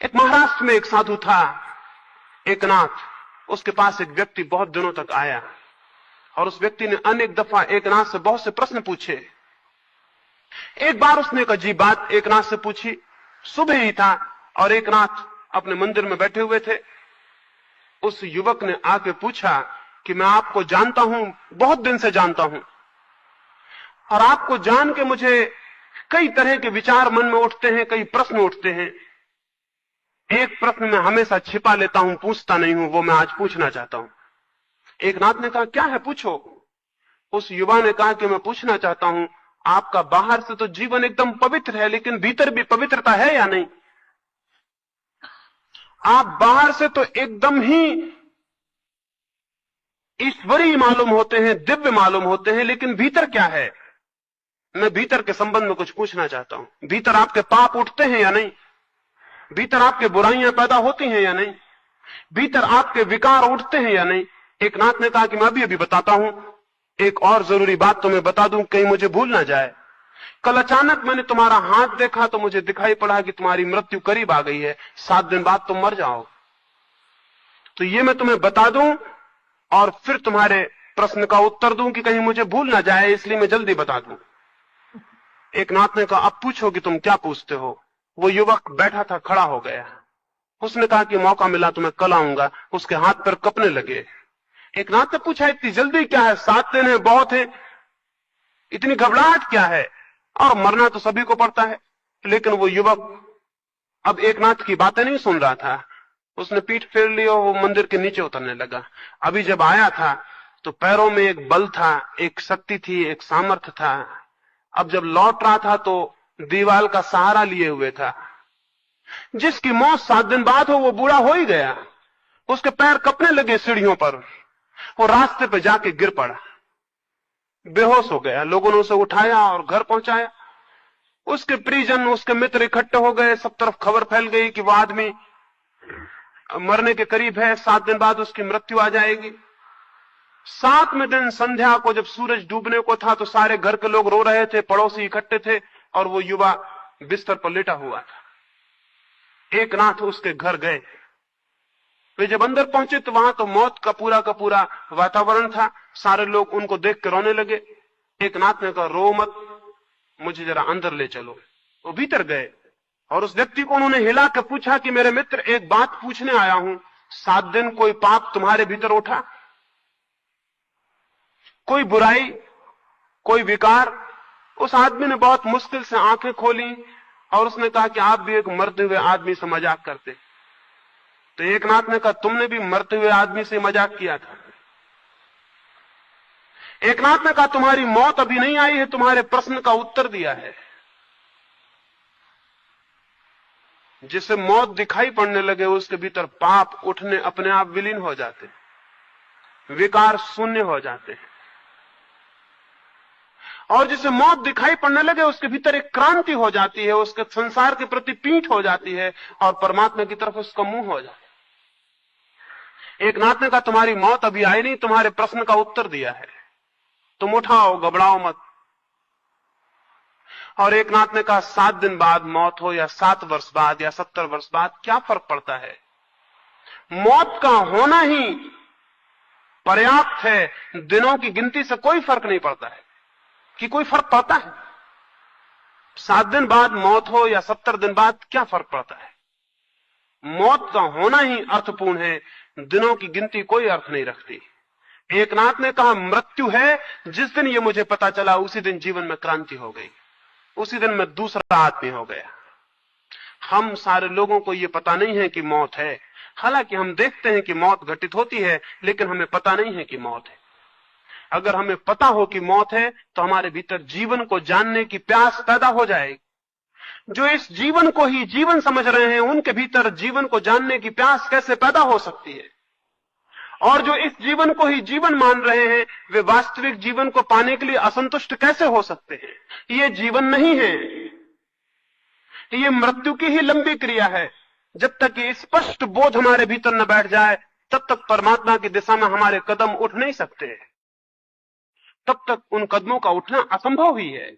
एक महाराष्ट्र में एक साधु था, एकनाथ। उसके पास एक व्यक्ति बहुत दिनों तक आया और उस व्यक्ति ने अनेक दफा एकनाथ से बहुत से प्रश्न पूछे। एक बार उसने एक अजीब बात एकनाथ से पूछी। सुबह ही था और एकनाथ अपने मंदिर में बैठे हुए थे। उस युवक ने आके पूछा कि मैं आपको जानता हूं, बहुत दिन से जानता हूं, और आपको जान के मुझे कई तरह के विचार मन में उठते हैं, कई प्रश्न उठते हैं। एक प्रश्न मैं हमेशा छिपा लेता हूं, पूछता नहीं हूं, वो मैं आज पूछना चाहता हूं। एकनाथ ने कहा, क्या है, पूछो। उस युवा ने कहा कि मैं पूछना चाहता हूं, आपका बाहर से तो जीवन एकदम पवित्र है, लेकिन भीतर भी पवित्रता है या नहीं? आप बाहर से तो एकदम ही ईश्वरीय मालूम होते हैं, दिव्य मालूम होते हैं, लेकिन भीतर क्या है? मैं भीतर के संबंध में कुछ पूछना चाहता हूं। भीतर आपके पाप उठते हैं या नहीं? भीतर आपके बुराइयां पैदा होती हैं या नहीं? भीतर आपके विकार उठते हैं या नहीं? एकनाथ ने कहा कि मैं अभी बताता हूं। एक और जरूरी बात तो मैं बता दूं, कहीं मुझे भूल ना जाए। कल अचानक मैंने तुम्हारा हाथ देखा तो मुझे दिखाई पड़ा कि तुम्हारी मृत्यु करीब आ गई है, 7 दिन बाद तुम मर जाओ। तो ये मैं तुम्हें बता दूं और फिर तुम्हारे प्रश्न का उत्तर दूं कि कहीं मुझे भूल ना जाए, इसलिए मैं जल्दी बता दूं। एकनाथ ने कहा, अब पूछो कि तुम क्या पूछते हो। वो युवक बैठा था, खड़ा हो गया। उसने कहा कि मौका मिला तो मैं कल आऊंगा। उसके हाथ पैर कपने लगे। एकनाथ ने पूछा, इतनी जल्दी क्या है? 7 दिन है, बहुत है, इतनी घबराहट क्या है? और मरना तो सभी को पड़ता है। लेकिन वो युवक अब एकनाथ की बातें नहीं सुन रहा था। उसने पीठ फेर ली और वो मंदिर के नीचे उतरने लगा। अभी जब आया था तो पैरों में एक बल था, एक शक्ति थी, एक सामर्थ्य था। अब जब लौट रहा था तो दीवाल का सहारा लिए हुए था। जिसकी मौत 7 दिन बाद हो वो बूढ़ा हो ही गया। उसके पैर कपने लगे सीढ़ियों पर। वो रास्ते पे जाके गिर पड़ा, बेहोश हो गया। लोगों ने उसे उठाया और घर पहुंचाया। उसके परिजन, उसके मित्र इकट्ठे हो गए। सब तरफ खबर फैल गई कि वो आदमी मरने के करीब है, 7 दिन बाद उसकी मृत्यु आ जाएगी। 7वें दिन संध्या को जब सूरज डूबने को था तो सारे घर के लोग रो रहे थे, पड़ोसी इकट्ठे थे और वो युवा बिस्तर पर लेटा हुआ था। एकनाथ उसके घर गए। वे जब अंदर पहुंचे तो वहां तो मौत का पूरा वातावरण था। सारे लोग उनको देख के रोने लगे। एकनाथ ने कहा, रो मत, मुझे जरा अंदर ले चलो। वो भीतर गए और उस व्यक्ति को उन्होंने हिला के पूछा कि मेरे मित्र, एक बात पूछने आया हूं, 7 दिन कोई पाप तुम्हारे भीतर उठा? कोई बुराई, कोई विकार? उस आदमी ने बहुत मुश्किल से आंखें खोली और उसने कहा कि आप भी एक मरते हुए आदमी से मजाक करते। तो एकनाथ ने कहा, तुमने भी मरते हुए आदमी से मजाक किया था। एकनाथ ने कहा, तुम्हारी मौत अभी नहीं आई है, तुम्हारे प्रश्न का उत्तर दिया है। जिसे मौत दिखाई पड़ने लगे उसके भीतर पाप उठने अपने आप विलीन हो जाते, विकार शून्य हो जाते हैं। और जिसे मौत दिखाई पड़ने लगे उसके भीतर एक क्रांति हो जाती है, उसके संसार के प्रति पीठ हो जाती है और परमात्मा की तरफ उसका मुंह हो जाता है। एकनाथ ने कहा, तुम्हारी मौत अभी आई नहीं, तुम्हारे प्रश्न का उत्तर दिया है, तुम उठाओ, घबराओ मत। और एकनाथ ने कहा, 7 दिन बाद मौत हो या 7 वर्ष बाद या 70 वर्ष बाद, क्या फर्क पड़ता है? मौत का होना ही पर्याप्त है। दिनों की गिनती से कोई फर्क नहीं पड़ता है कि कोई फर्क पड़ता है। 7 दिन बाद मौत हो या 70 दिन बाद, क्या फर्क पड़ता है? मौत का होना ही अर्थपूर्ण है। दिनों की गिनती कोई अर्थ नहीं रखती। एकनाथ ने कहा, मृत्यु है, जिस दिन ये मुझे पता चला उसी दिन जीवन में क्रांति हो गई, उसी दिन मैं दूसरा आदमी हो गया। हम सारे लोगों को ये पता नहीं है कि मौत है। हालांकि हम देखते हैं कि मौत घटित होती है, लेकिन हमें पता नहीं है कि मौत है। अगर हमें पता हो कि मौत है तो हमारे भीतर जीवन को जानने की प्यास पैदा हो जाएगी। जो इस जीवन को ही जीवन समझ रहे हैं उनके भीतर जीवन को जानने की प्यास कैसे पैदा हो सकती है? और जो इस जीवन को ही जीवन मान रहे हैं वे वास्तविक जीवन को पाने के लिए असंतुष्ट कैसे हो सकते हैं? ये जीवन नहीं है, ये मृत्यु की ही लंबी क्रिया है। जब तक ये स्पष्ट बोध हमारे भीतर न बैठ जाए तब तक परमात्मा की दिशा में हमारे कदम उठ नहीं सकते, तब तक उन कदमों का उठना असंभव ही है।